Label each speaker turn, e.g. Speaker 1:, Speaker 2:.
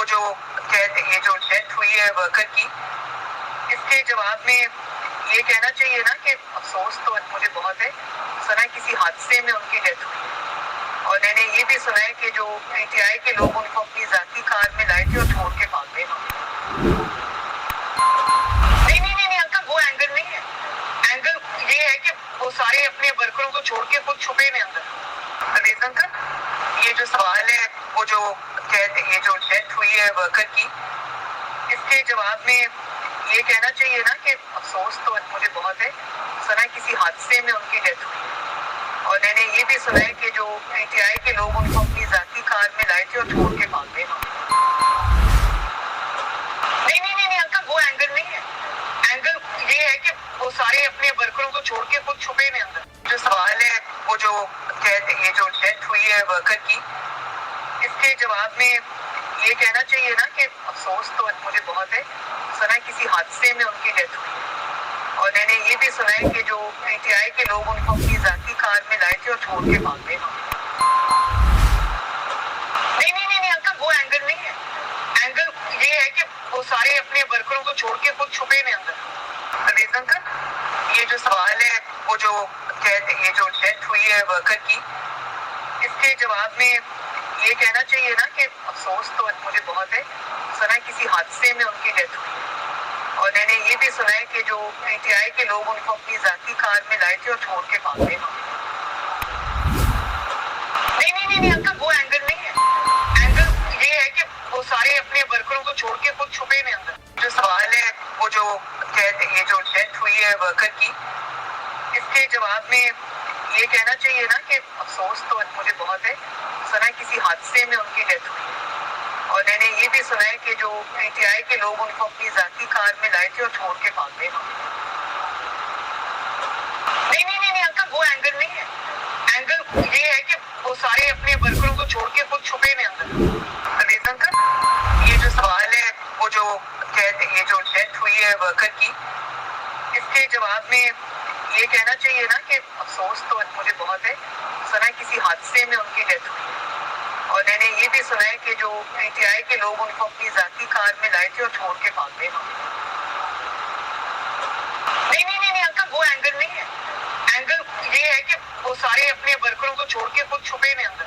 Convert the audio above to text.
Speaker 1: वो जो ये जो डेथ हुई है वर्कर की, इसके जवाब में ये कहना चाहिए ना कि अफसोस तो मुझे बहुत है, सुना किसी हादसे में उनकी डेथ हुई। और मैंने ये भी सुना है कि जो पीटीआई के लोग उनको अपनी जाती कार में लाए थे और छोड़ के भाग गए। नहीं अंकल, वो एंगल नहीं है। एंगल ये है कि वो सारे अपने वर्करों को छोड़ के खुद छुपे में अंदर। परवेज अंकल, ये जो सवाल है, वो जो ये जो डेथ हुई है वर्कर की, इसके जवाब में ये कहना चाहिए ना कि अफसोस तो मुझे बहुत है, सुना किसी हादसे में उनकी डेथ हुई। और मैंने ये भी सुना है कि जो पीटीआई के लोग उनको अपनी जाती कार में लाए थे और छोड़ के भाग गए। नहीं अंकल, वो एंगल नहीं है। एंगल ये है कि वो सारे अपने वर्करों को छोड़ के खुद छुपे में अंदर। जो सवाल है, वो जो ये जो डेथ हुई है वर्कर की, इसके जवाब में ये कहना चाहिए ना कि अफसोस तो मुझे बहुत है, सुना किसी हादसे में उनकी डेथ हुई। और मैंने ये भी सुना है कि जो पीटीआई के लोग उनको अपनी जाती कार में लाए थे और छोड़ के भाग गए। नहीं अंकल, वो एंगल नहीं है। एंगल ये है कि वो सारे अपने वर्करों को छोड़ के खुद छुपे में अंदर। परवेज अंकल, ये जो सवाल है, वो जो ये जो डेथ हुई है वर्कर की, इसके जवाब में ये कहना चाहिए ना कि अफसोस तो मुझे बहुत है, सुना किसी हादसे में उनकी डेथ हुई। और मैंने ये भी सुना है कि जो पीटीआई के लोग उनको अपनी जाती कार में लाए थे और छोड़ के भाग गए। नहीं अंकल, वो एंगल नहीं है। एंगल ये है कि वो सारे अपने वर्करों को छोड़ के खुद छुपे में अंदर। जो सवाल है, वो जो ये जो डेथ हुई है वर्कर की, इसके जवाब में ये कहना चाहिए ना कि अफसोस तो मुझे बहुत है, सुना किसी हादसे में उनकी डेथ हुई। और मैंने ये भी सुना है कि जो पीटीआई के लोग उनको अपनी जाती कार में लाए थे और छोड़ के भाग गए। नहीं अंकल, वो एंगल नहीं है। एंगल ये है कि वो सारे अपने वर्करों को छोड़ के खुद छुपे में अंदर। परवेज अंकल, ये जो सवाल है, वो जो ये जो डेथ हुई है वर्कर की, इसके जवाब में ये कहना चाहिए ना कि अफसोस तो मुझे बहुत है, सुना किसी हादसे में उनकी डेथ हुई। और मैंने ये भी सुना है कि जो पीटीआई के लोग उनको अपनी जाती कार में लाए थे और छोड़ के भाग गए। नहीं अंकल, वो एंगल नहीं है। एंगल ये है कि वो सारे अपने वर्करों को छोड़ के खुद छुपे में अंदर।